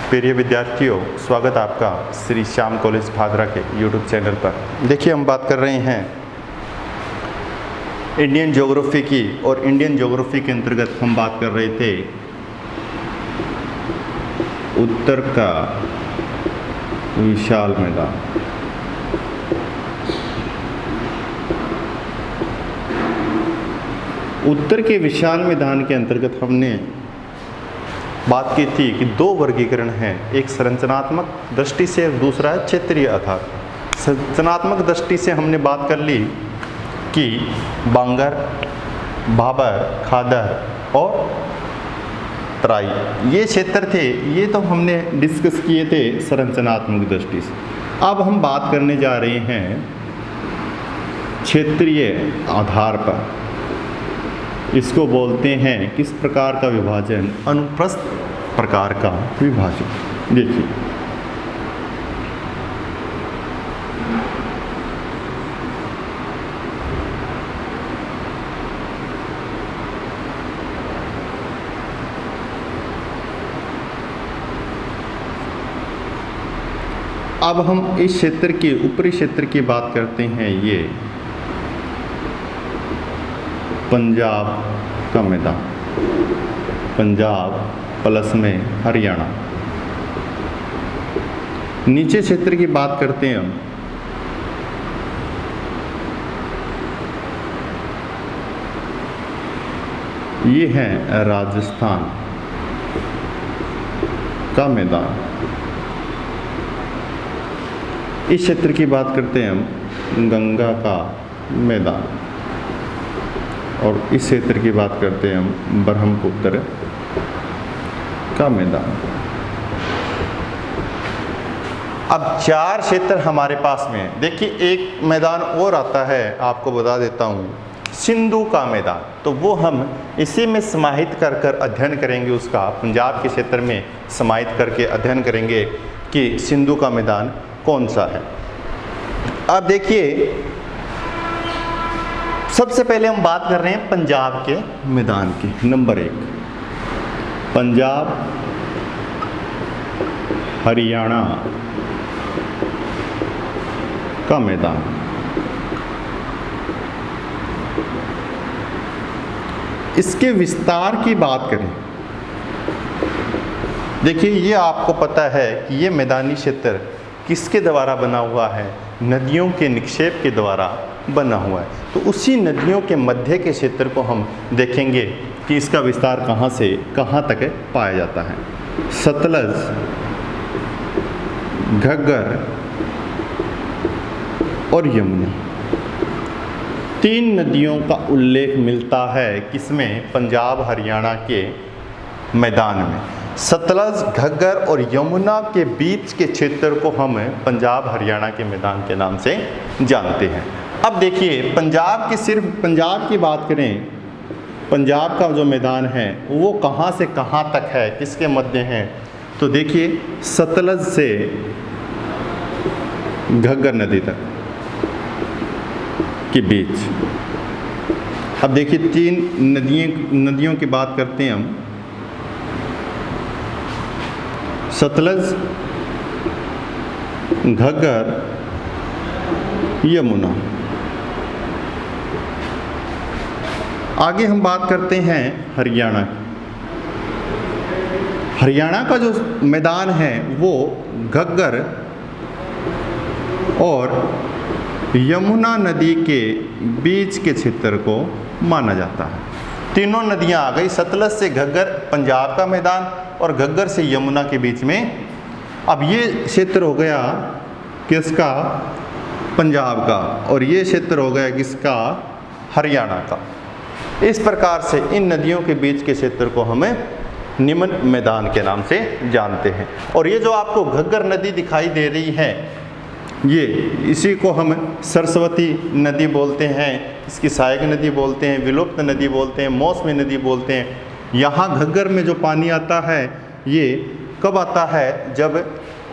प्रिय विद्यार्थियों, स्वागत आपका श्री श्याम कॉलेज भादरा के YouTube चैनल पर। देखिए, हम बात कर रहे हैं इंडियन ज्योग्राफी की, और इंडियन ज्योग्राफी के अंतर्गत हम बात कर रहे थे उत्तर का विशाल मैदान। उत्तर के विशाल मैदान के अंतर्गत हमने बात की थी कि दो वर्गीकरण हैं, एक संरचनात्मक दृष्टि से, दूसरा है क्षेत्रीय आधार। संरचनात्मक दृष्टि से हमने बात कर ली कि बांगर, भाबर, खादर और तराई ये क्षेत्र थे। ये तो हमने डिस्कस किए थे संरचनात्मक दृष्टि से। अब हम बात करने जा रहे हैं क्षेत्रीय आधार पर। इसको बोलते हैं किस प्रकार का विभाजन? अनुप्रस्थ प्रकार का विभाजन। देखिए, अब हम इस क्षेत्र के ऊपरी क्षेत्र की बात करते हैं। ये पंजाब का मैदान, पंजाब प्लस में हरियाणा। नीचे क्षेत्र की बात करते हैं हम, ये है राजस्थान का मैदान। इस क्षेत्र की बात करते हैं हम गंगा का मैदान, और इस क्षेत्र की बात करते हैं हम ब्रह्मपुत्र का मैदान। अब चार क्षेत्र हमारे पास में। देखिए, एक मैदान और आता है, आपको बता देता हूँ, सिंधु का मैदान। तो वो हम इसी में समाहित कर कर अध्ययन करेंगे, उसका पंजाब के क्षेत्र में समाहित करके अध्ययन करेंगे कि सिंधु का मैदान कौन सा है। अब देखिए, सबसे पहले हम बात कर रहे हैं पंजाब के मैदान की। नंबर 1, पंजाब हरियाणा का मैदान। इसके विस्तार की बात करें, देखिए, ये आपको पता है कि ये मैदानी क्षेत्र किसके द्वारा बना हुआ है? नदियों के निक्षेप के द्वारा बना हुआ है। तो उसी नदियों के मध्य के क्षेत्र को हम देखेंगे कि इसका विस्तार कहाँ से कहाँ तक पाया जाता है। सतलज, घग्गर और यमुना, 3 नदियों का उल्लेख मिलता है किसमें? पंजाब हरियाणा के मैदान में। सतलज, घग्गर और यमुना के बीच के क्षेत्र को हम पंजाब हरियाणा के मैदान के नाम से जानते हैं। अब देखिए, पंजाब की, सिर्फ पंजाब की बात करें, पंजाब का जो मैदान है वो कहाँ से कहाँ तक है, किसके मध्य है? तो देखिए, सतलज से घग्गर नदी तक के बीच। अब देखिए, 3 नदियों की बात करते हैं हम, सतलज, घग्गर, यमुना। आगे हम बात करते हैं हरियाणा की। हरियाणा का जो मैदान है वो घग्गर और यमुना नदी के बीच के क्षेत्र को माना जाता है। तीनों नदियां आ गई, सतलज से घग्गर पंजाब का मैदान और घग्गर से यमुना के बीच में। अब ये क्षेत्र हो गया किसका? पंजाब का, और ये क्षेत्र हो गया किसका? हरियाणा का। इस प्रकार से इन नदियों के बीच के क्षेत्र को हमें निम्न मैदान के नाम से जानते हैं। और ये जो आपको घग्गर नदी दिखाई दे रही है, ये इसी को हम सरस्वती नदी बोलते हैं, इसकी सहायक नदी बोलते हैं, विलुप्त नदी बोलते हैं, मौसमी नदी बोलते हैं। यहाँ घग्गर में जो पानी आता है ये कब आता है? जब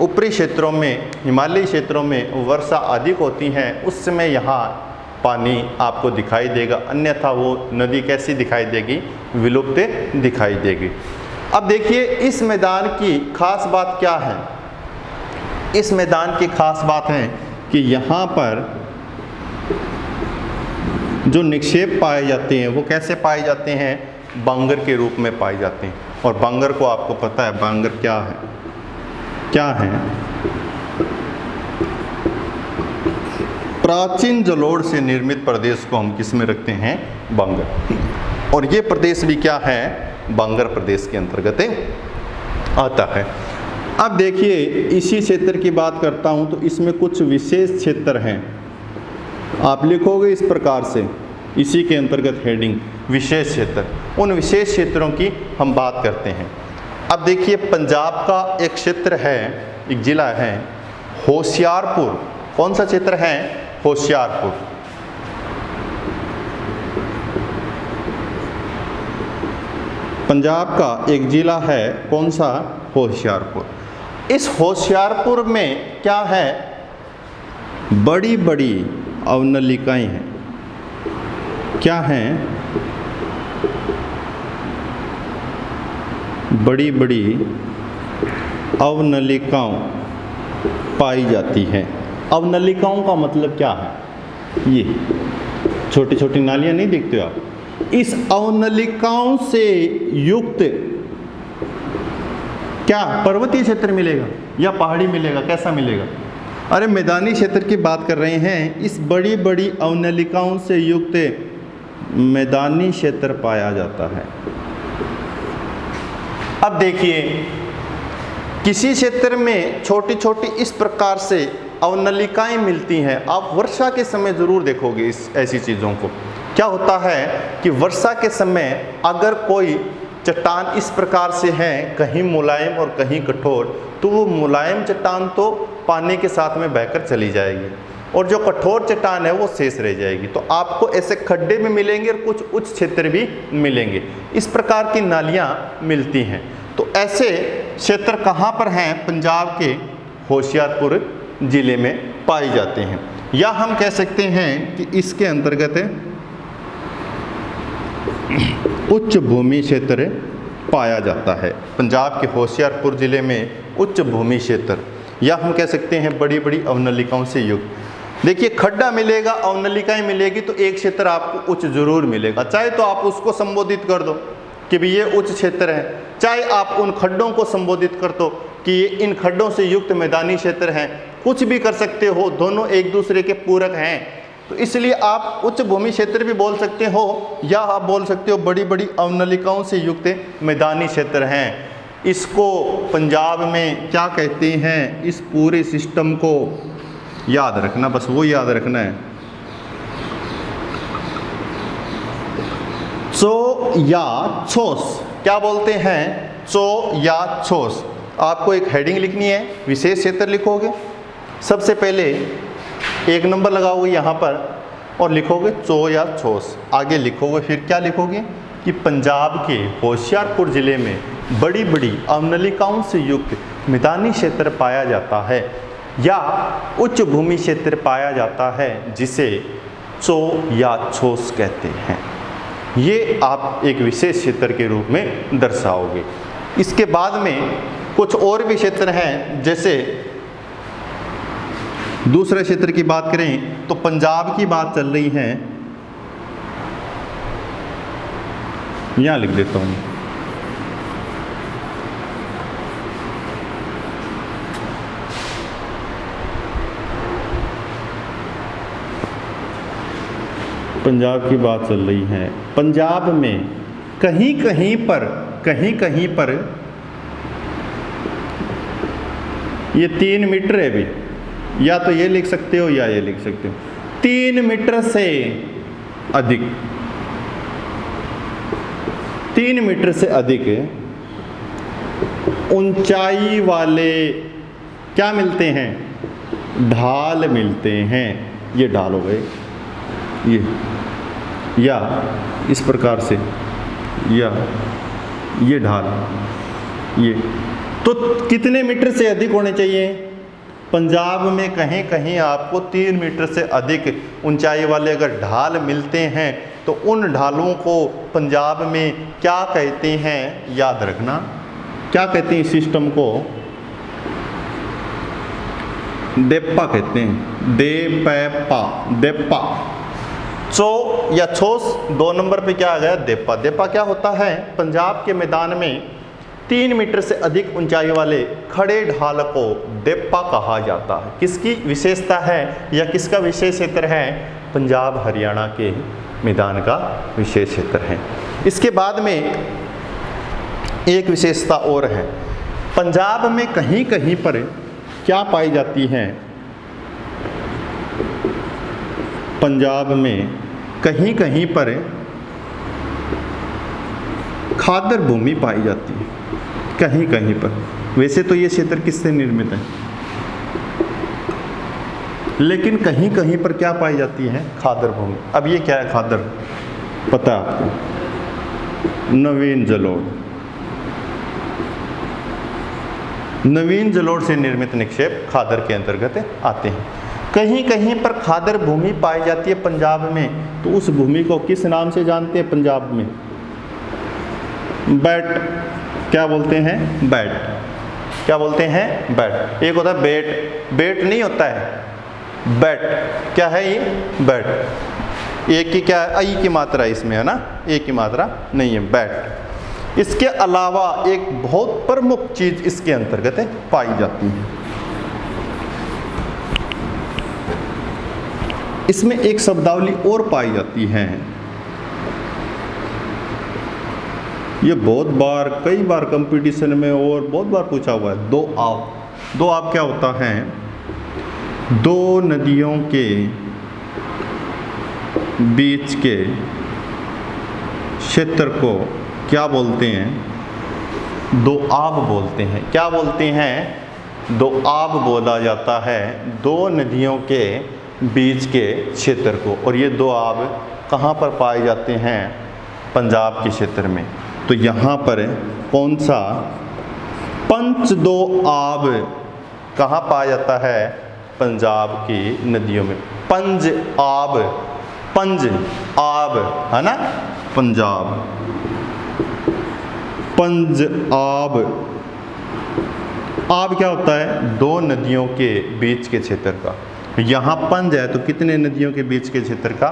ऊपरी क्षेत्रों में, हिमालयी क्षेत्रों में वर्षा अधिक होती है, उस समय यहाँ पानी आपको दिखाई देगा, अन्यथा वो नदी कैसी दिखाई देगी? विलुप्त दिखाई देगी। अब देखिए इस मैदान की खास बात क्या है। इस मैदान की खास बात है कि यहाँ पर जो निक्षेप पाए जाते हैं वो कैसे पाए जाते हैं, बांगर के रूप में पाए जाते हैं। और बांगर को आपको पता है, बांगर क्या है, क्या है? प्राचीन जलोढ़ से निर्मित प्रदेश को हम किस में रखते हैं, बांगर। और ये प्रदेश भी क्या है, बांगर प्रदेश के अंतर्गत आता है। अब देखिए इसी क्षेत्र की बात करता हूँ तो इसमें कुछ विशेष क्षेत्र हैं, आप लिखोगे इस प्रकार से, इसी के अंतर्गत हेडिंग विशेष क्षेत्र। उन विशेष क्षेत्रों की हम बात करते हैं। अब देखिए पंजाब का एक क्षेत्र है, एक जिला है होशियारपुर। कौन सा क्षेत्र है, होशियारपुर। पंजाब का एक जिला है, कौन सा, होशियारपुर। इस होशियारपुर में क्या है, बड़ी बड़ी अवनलिकाएं हैं। क्या हैं, बड़ी बड़ी अवनलिकाओं पाई जाती हैं। अवनलिकाओं का मतलब क्या है, ये छोटी छोटी नालियां नहीं देखते हो आप, इस अवनलिकाओं से युक्त क्या पर्वतीय क्षेत्र मिलेगा या पहाड़ी मिलेगा, कैसा मिलेगा? अरे मैदानी क्षेत्र की बात कर रहे हैं। इस बड़ी बड़ी अवनलिकाओं से युक्त मैदानी क्षेत्र पाया जाता है। अब देखिए किसी क्षेत्र में छोटी छोटी इस प्रकार से अवनलिकाएं मिलती हैं। आप वर्षा के समय ज़रूर देखोगे इस ऐसी चीज़ों को। क्या होता है कि वर्षा के समय अगर कोई चट्टान इस प्रकार से है, कहीं मुलायम और कहीं कठोर, तो वो मुलायम चट्टान तो पानी के साथ में बहकर चली जाएगी और जो कठोर चट्टान है वो शेष रह जाएगी। तो आपको ऐसे खड्डे भी मिलेंगे और कुछ उच्च क्षेत्र भी मिलेंगे। इस प्रकार की नालियाँ मिलती हैं। तो ऐसे क्षेत्र कहाँ पर हैं, पंजाब के होशियारपुर जिले में पाए जाते हैं। या हम कह सकते हैं कि इसके अंतर्गत उच्च भूमि क्षेत्र पाया जाता है। पंजाब के होशियारपुर जिले में उच्च भूमि क्षेत्र, या हम कह सकते हैं बड़ी बड़ी अवनलिकाओं से युक्त। देखिए खड्डा मिलेगा, अवनलिकाएं मिलेगी, तो एक क्षेत्र आपको उच्च जरूर मिलेगा। चाहे तो आप उसको संबोधित कर दो कि भी ये उच्च क्षेत्र है, चाहे आप उन खड्डों को संबोधित कर दो कि ये इन खड्डों से युक्त मैदानी क्षेत्र हैं। कुछ भी कर सकते हो, दोनों एक दूसरे के पूरक हैं। तो इसलिए आप उच्च भूमि क्षेत्र भी बोल सकते हो, या आप बोल सकते हो बड़ी बड़ी अवनलिकाओं से युक्त मैदानी क्षेत्र हैं। इसको पंजाब में क्या कहते हैं, इस पूरे सिस्टम को याद रखना, बस वो याद रखना है। चो या छोस, क्या बोलते हैं, चो या छोस। आपको एक हेडिंग लिखनी है, विशेष क्षेत्र लिखोगे। सबसे पहले एक नंबर लगाओगे यहाँ पर और लिखोगे चो या छोस। आगे लिखोगे, फिर क्या लिखोगे कि पंजाब के होशियारपुर जिले में बड़ी बड़ी अवनलिकाओं से युक्त मैदानी क्षेत्र पाया जाता है या उच्च भूमि क्षेत्र पाया जाता है, जिसे चो या छोस कहते हैं। ये आप एक विशेष क्षेत्र के रूप में दर्शाओगे। इसके बाद में कुछ और भी क्षेत्र हैं, जैसे दूसरे क्षेत्र की बात करें तो पंजाब की बात चल रही है, यहाँ लिख देता हूँ। पंजाब की बात चल रही है। पंजाब में कहीं कहीं पर ये 3 मीटर है भी, या तो ये लिख सकते हो या ये लिख सकते हो। 3 मीटर से अधिक, 3 मीटर से अधिक ऊंचाई वाले क्या मिलते हैं, ढाल मिलते हैं। ये ढाल हो गए, ये या इस प्रकार से, या ये ढाल, ये तो कितने मीटर से अधिक होने चाहिए? पंजाब में कहीं कहीं आपको 3 मीटर से अधिक ऊंचाई वाले अगर ढाल मिलते हैं तो उन ढालों को पंजाब में क्या कहते हैं, याद रखना। क्या कहते हैं इस सिस्टम को? देप्पा कहते हैं, देपा, देप्पा। चो या छोस 2 नंबर पे क्या आ गया? देप्पा। देप्पा क्या होता है? पंजाब के मैदान में 3 मीटर से अधिक ऊंचाई वाले खड़े ढाल को देप्पा कहा जाता है। किसकी विशेषता है या किसका विशेष क्षेत्र है? पंजाब हरियाणा के मैदान का विशेष क्षेत्र है। इसके बाद में एक विशेषता और है, पंजाब में कहीं कहीं पर क्या पाई जाती है? पंजाब में कहीं कहीं पर खादर भूमि पाई जाती है, कहीं कहीं पर। वैसे तो ये क्षेत्र किससे निर्मित है, लेकिन कहीं कहीं पर क्या पाई जाती है? खादर भूमि। अब ये क्या है खादर? पता है आपको? नवीन जलोढ़। नवीन जलोढ़ से निर्मित निक्षेप खादर के अंतर्गत आते हैं। कहीं कहीं पर खादर भूमि पाई जाती है पंजाब में, तो उस भूमि को किस नाम से जानते हैं पंजाब में? बैट। क्या बोलते हैं? बैट। क्या बोलते हैं? बैट। एक होता है बेट, बेट नहीं होता है, बैट। क्या है ये? बैट। एक की क्या है? आई की मात्रा इसमें है ना, एक की मात्रा नहीं है, बैट। इसके अलावा एक बहुत प्रमुख चीज इसके अंतर्गत पाई जाती है। इसमें एक शब्दावली और पाई जाती है, ये बहुत बार, कई बार कंपटीशन में और बहुत बार पूछा हुआ है। दो आब। दो आब क्या होता है? दो नदियों के बीच के क्षेत्र को क्या बोलते हैं? दो आब बोलते हैं। क्या बोलते हैं? दो आब बोला जाता है दो नदियों के बीच के क्षेत्र को। और ये दो आब कहाँ पर पाए जाते हैं? पंजाब के क्षेत्र में। तो यहाँ पर कौन सा? पंच दो आब कहाँ पाया जाता है? पंजाब की नदियों में। पंज आब, पंज आब है ना, पंजाब। पंज आब। आब क्या होता है? दो नदियों के बीच के क्षेत्र का। यहाँ पंज है तो कितने नदियों के बीच के क्षेत्र का?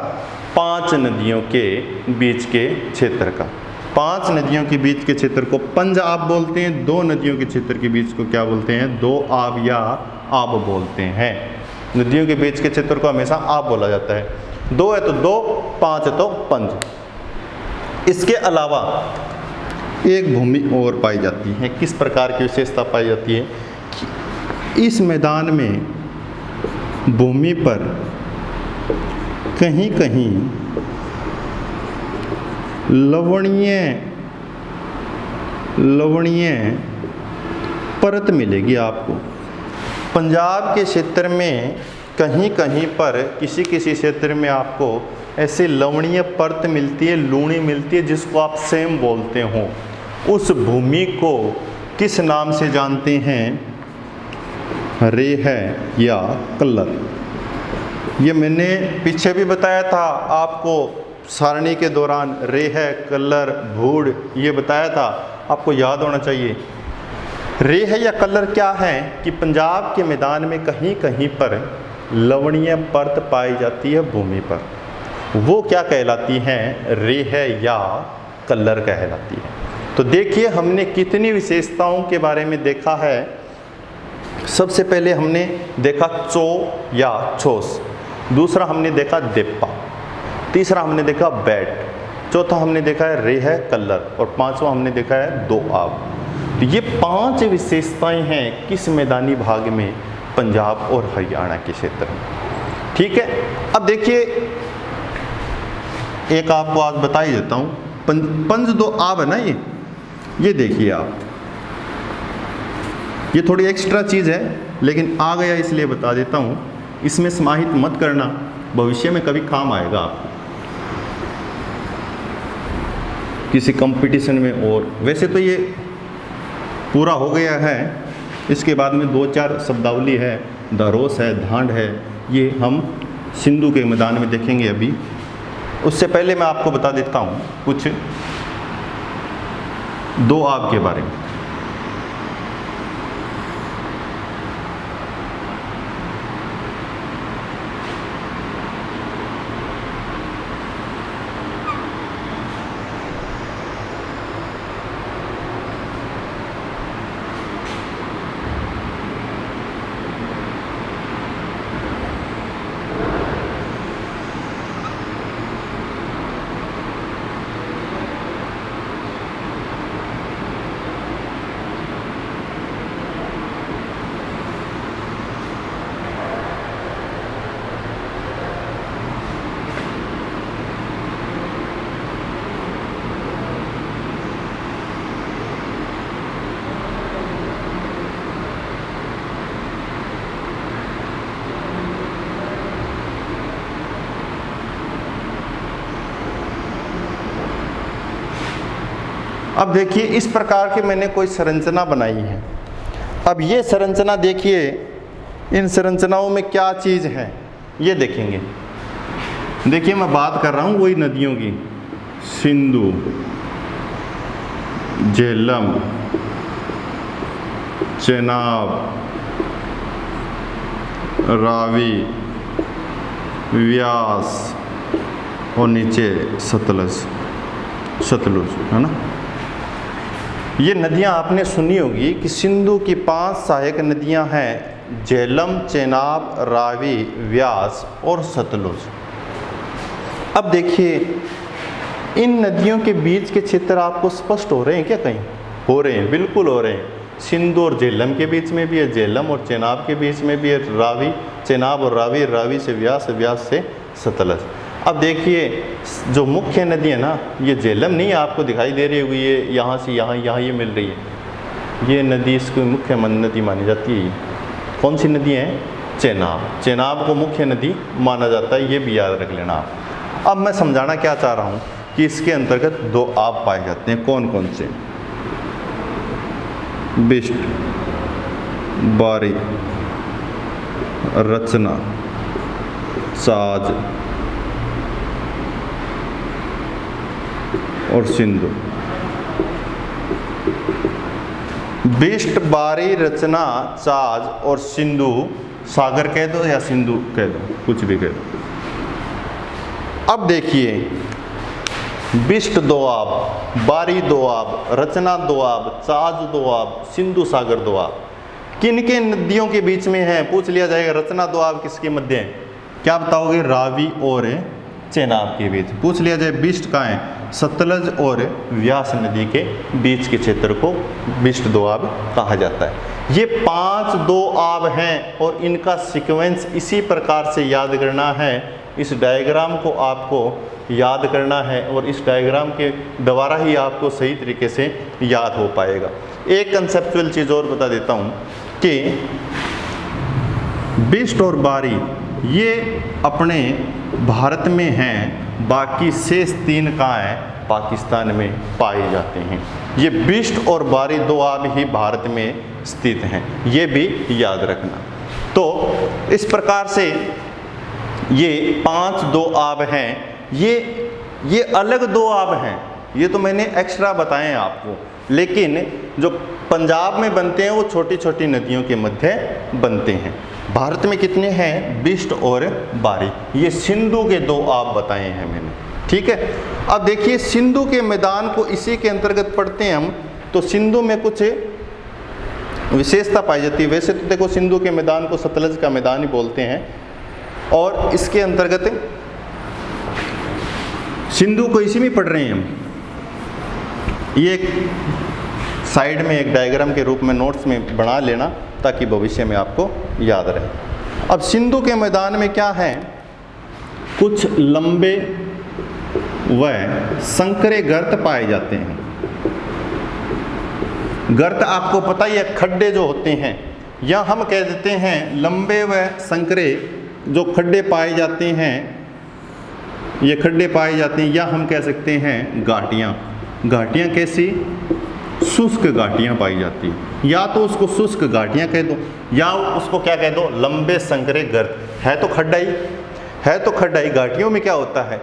5 नदियों के बीच के क्षेत्र का। 5 नदियों के बीच के क्षेत्र को पंज आब बोलते हैं। 2 नदियों के क्षेत्र के बीच को क्या बोलते हैं? दो आब या आब बोलते हैं। नदियों के बीच के क्षेत्र को हमेशा आब बोला जाता है। 2 है तो 2, 5 है तो पंज। इसके अलावा एक भूमि और पाई जाती है। किस प्रकार की विशेषता पाई जाती है? इस मैदान में भूमि पर कहीं कहीं लवणीय परत मिलेगी आपको। पंजाब के क्षेत्र में कहीं कहीं पर किसी किसी क्षेत्र में आपको ऐसे लवणीय परत मिलती है, लूणी मिलती है, जिसको आप सेम बोलते हो। उस भूमि को किस नाम से जानते हैं? रेह या कल्लर। ये मैंने पीछे भी बताया था आपको, सारणी के दौरान रेह, कल्लर, भूड़ ये बताया था, आपको याद होना चाहिए। रेह या कल्लर क्या है कि पंजाब के मैदान में कहीं कहीं पर लवणीय परत पाई जाती है भूमि पर, वो क्या कहलाती हैं? रेह या कल्लर कहलाती है। तो देखिए हमने कितनी विशेषताओं के बारे में देखा है। सबसे पहले हमने देखा चो या छोस, दूसरा हमने देखा देप्पा, तीसरा हमने देखा बैट, चौथा हमने देखा है रेह, कल्लर, और पांचवा हमने देखा है दो आब। तो ये 5 विशेषताएं हैं किस मैदानी भाग में? पंजाब और हरियाणा के क्षेत्र में। ठीक है, अब देखिए एक आपको आज बता ही देता हूँ। पंज दो आब है ना, ये देखिए आप, ये थोड़ी एक्स्ट्रा चीज़ है लेकिन आ गया इसलिए बता देता हूँ। इसमें समाहित मत करना, भविष्य में कभी काम आएगा आपको किसी कंपटीशन में। और वैसे तो ये पूरा हो गया है, इसके बाद में 2-4 शब्दावली है, दरोस है, धांड है, ये हम सिंधु के मैदान में देखेंगे अभी। उससे पहले मैं आपको बता देता हूँ कुछ दो आब के बारे में। अब देखिए इस प्रकार की मैंने कोई संरचना बनाई है। अब ये संरचना देखिए, इन संरचनाओं में क्या चीज़ है ये देखेंगे। देखिए मैं बात कर रहा हूँ वही नदियों की, सिंधु, झेलम, चेनाब, रावी, व्यास और नीचे सतलज है ना। ये नदियाँ आपने सुनी होगी कि सिंधु की 5 सहायक नदियाँ हैं, झेलम, चेनाब, रावी, व्यास और सतलुज। अब देखिए इन नदियों के बीच के क्षेत्र आपको स्पष्ट हो रहे हैं क्या? कहीं हो रहे हैं, बिल्कुल हो रहे हैं। सिंधु और झेलम के बीच में भी है, झेलम और चेनाब के बीच में भी है, रावी, चेनाब और रावी, रावी से व्यास, व्यास से सतलज। अब देखिए जो मुख्य नदी है ना, ये झेलम नहीं आपको दिखाई दे रही होगी, ये यहाँ से यहाँ ये मिल रही है, ये नदी इसकी मुख्य नदी मानी जाती है। कौन सी नदी है? चेनाब। चेनाब को मुख्य नदी माना जाता है, ये भी याद रख लेना आप। अब मैं समझाना क्या चाह रहा हूँ कि इसके अंतर्गत 2 आप पाए जाते हैं। कौन कौन से? बिष्ट, बारी, रचना, साज और सिंधु। बिष्ट, बारी, रचना, साज और सिंधु, सागर कह दो या सिंधु कह दो, कुछ भी कह दो। अब देखिए बिष्ट 2 आब, बारी 2 आब, रचना 2 आब, साज 2 आब, सिंधु सागर 2 आब। किन के नदियों के बीच में है? पूछ लिया जाएगा। रचना 2 आब किसके मध्य है? क्या बताओगे? रावी और चेनाब के बीच। पूछ लिया जाए बिष्ट कहाँ है? सतलज और व्यास नदी के बीच के क्षेत्र को बिष्ट 2 आब कहा जाता है। ये 5 2 आब हैं और इनका सीक्वेंस इसी प्रकार से याद करना है। इस डायग्राम को आपको याद करना है और इस डायग्राम के द्वारा ही आपको सही तरीके से याद हो पाएगा। एक कंसेप्चुअल चीज़ और बता देता हूँ कि बिष्ट और बारी ये अपने भारत में हैं, बाकी शेष 3 कहाँ हैं? पाकिस्तान में पाए जाते हैं। ये बिष्ट और बारी 2 आब ही भारत में स्थित हैं, ये भी याद रखना। तो इस प्रकार से ये 5 2 आब हैं। ये अलग 2 आब हैं, ये तो मैंने एक्स्ट्रा बताए हैं आपको, लेकिन जो पंजाब में बनते हैं वो छोटी छोटी नदियों के मध्य बनते हैं। भारत में कितने हैं? बिष्ट और बारी। ये सिंधु के 2 आब बताए हैं मैंने, ठीक है। अब देखिए सिंधु के मैदान को इसी के अंतर्गत पढ़ते हैं हम, तो सिंधु में कुछ विशेषता पाई जाती है। वैसे तो देखो सिंधु के मैदान को सतलज का मैदान ही बोलते हैं, और इसके अंतर्गत सिंधु को इसी में पढ़ रहे हैं हम। ये एक साइड में एक डायग्राम के रूप में नोट्स में बना लेना ताकि भविष्य में आपको याद रहे। अब सिंधु के मैदान में क्या है? कुछ लंबे व संकरे गर्त पाए जाते हैं। गर्त आपको पता ही है, खड्डे जो होते हैं, या हम कह देते हैं लंबे व संकरे जो खड्डे पाए जाते हैं, ये खड्डे पाए जाते हैं, या हम कह सकते हैं घाटियाँ। घाटियाँ कैसी? शुष्क घाटियाँ पाई जाती हैं। या तो उसको शुष्क घाटियाँ कह दो, या उसको क्या कह दो? लंबे संकरे गर्त। है तो खड्डा ही, है तो खड्डा ही। घाटियों में क्या होता है?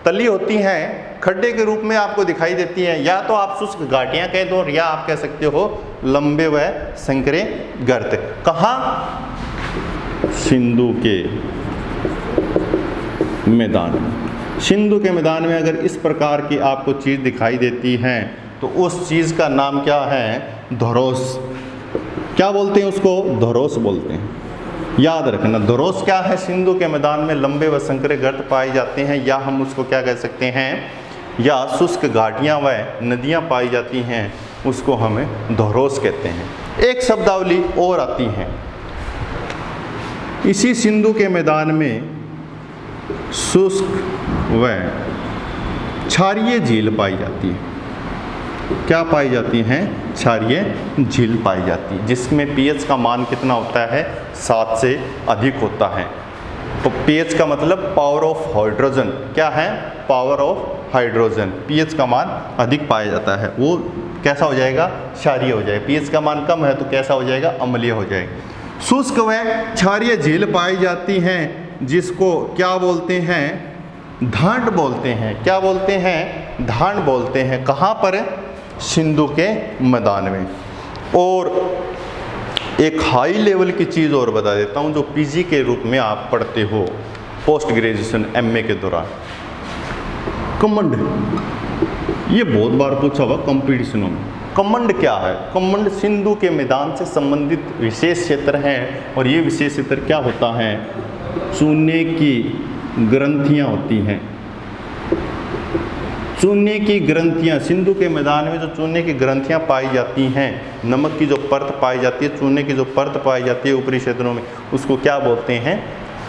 तली होती हैं, खड्डे के रूप में आपको दिखाई देती हैं। या तो आप शुष्क घाटियाँ कह दो, या आप कह सकते हो लंबे व संकरे गर्त। कहाँ? सिंधु के मैदान में। सिंधु के मैदान में अगर इस प्रकार की आपको चीज़ दिखाई देती है तो उस चीज़ का नाम क्या है? धरोस। क्या बोलते हैं उसको? धरोस बोलते हैं। याद रखना, धरोस क्या है? सिंधु के मैदान में लंबे व संकरे गर्त पाए जाते हैं, या हम उसको क्या कह सकते हैं? या शुष्क घाटियाँ व नदियाँ पाई जाती हैं, उसको हमें धरोस कहते हैं। एक शब्दावली और आती है, इसी सिंधु के मैदान में शुष्क व क्षारीय झील पाई जाती है। क्या पाई जाती हैं? क्षारीय झील पाई जाती है, जिसमें पीएच का मान कितना होता है? 7 से अधिक होता है। तो पीएच का मतलब पावर ऑफ हाइड्रोजन। क्या है? पावर ऑफ हाइड्रोजन, पीएच का मान अधिक पाया जाता है, वो कैसा हो जाएगा, क्षारीय हो जाएगा। पीएच का मान कम है तो कैसा हो जाएगा, अम्लीय हो जाएगा। शुष्क व क्षारीय झील पाई जाती हैं जिसको क्या बोलते हैं, धांड बोलते हैं। क्या बोलते हैं, धांड बोलते हैं। कहाँ पर, सिंधु के मैदान में। और एक हाई लेवल की चीज़ और बता देता हूँ जो पीजी के रूप में आप पढ़ते हो पोस्ट ग्रेजुएशन एमए के दौरान, कमंड। ये बहुत बार पूछा हुआ कंपटीशनों में। कमंड क्या है, कमंड सिंधु के मैदान से संबंधित विशेष क्षेत्र हैं और ये विशेष क्षेत्र क्या होता है, चूने की ग्रंथियाँ होती हैं। चूने की ग्रंथियाँ, सिंधु के मैदान में जो चूने की ग्रंथियाँ पाई जाती हैं, नमक की जो परत पाई जाती है, चूने की जो परत पाई जाती है ऊपरी क्षेत्रों में, उसको क्या बोलते हैं,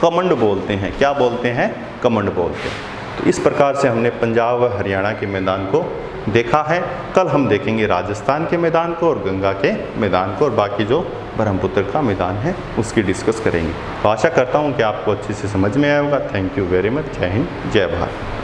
कमंड बोलते हैं। क्या बोलते हैं, कमंड बोलते हैं। तो इस प्रकार से हमने पंजाब व हरियाणा के मैदान को देखा है। कल हम देखेंगे राजस्थान के मैदान को और गंगा के मैदान को, और बाकी जो ब्रह्मपुत्र का मैदान है उसकी डिस्कस करेंगे। तो आशा करता हूँ कि आपको अच्छे से समझ में आया होगा। Thank you very much. जय हिंद, जय भारत।